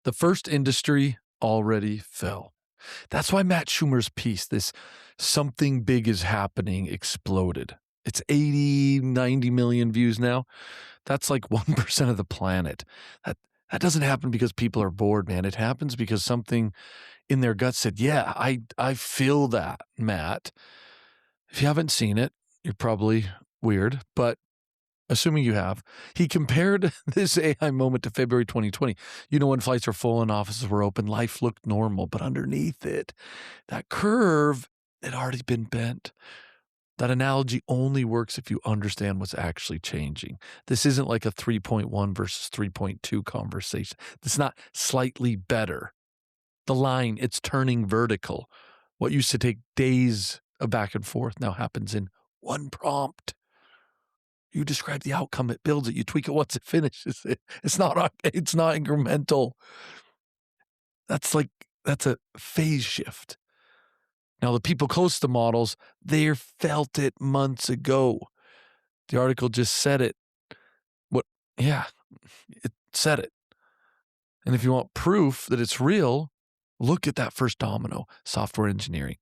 The first industry already fell. That's why Matt Shumer's piece, this something big is happening, exploded. It's 80, 90 million views now. That's like 1% of the planet. That doesn't happen because people are bored, man. It happens because something in their gut said, yeah, I feel that, Matt. If you haven't seen it, you're probably weird, but assuming you have, he compared this AI moment to February 2020. You know, when flights were full and offices were open, life looked normal, but underneath it, that curve had already been bent. That analogy only works if you understand what's actually changing. This isn't like a 3.1 versus 3.2 conversation. It's not slightly better. The line, it's turning vertical. What used to take days of back and forth now happens in one prompt. You describe the outcome, it builds it, you tweak it once it finishes it. It's not incremental. That's a phase shift. Now, the people close to models, they felt it months ago. The article just said it. It said it. And if you want proof that it's real, look at that first domino, software engineering,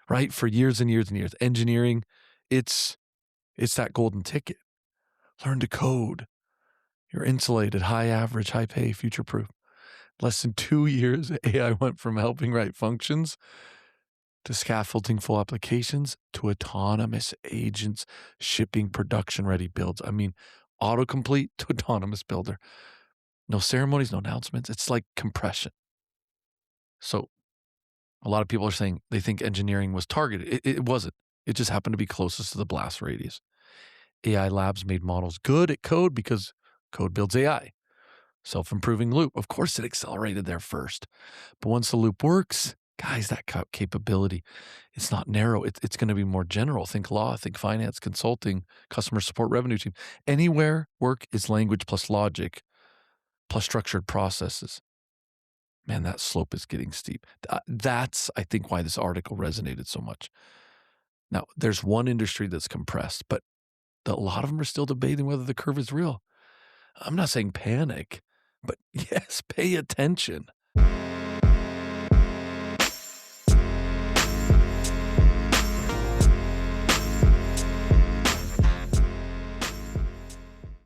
right? For years and years and years, engineering, it's that golden ticket. Learn to code. You're insulated, high average, high pay, future proof. Less than 2 years, AI went from helping write functions to scaffolding full applications to autonomous agents shipping production-ready builds. I mean, autocomplete to autonomous builder. No ceremonies, no announcements. It's like compression. So a lot of people are saying they think engineering was targeted. It wasn't. It just happened to be closest to the blast radius. AI labs made models good at code because code builds AI. Self-improving loop. Of course, it accelerated there first. But once the loop works, guys, that capability, it's not narrow. It's going to be more general. Think law, think finance, consulting, customer support, revenue team. Anywhere work is language plus logic plus structured processes. Man, that slope is getting steep. That's, I think, why this article resonated so much. Now, there's one industry that's compressed, but a lot of them are still debating whether the curve is real. I'm not saying panic, but yes, pay attention.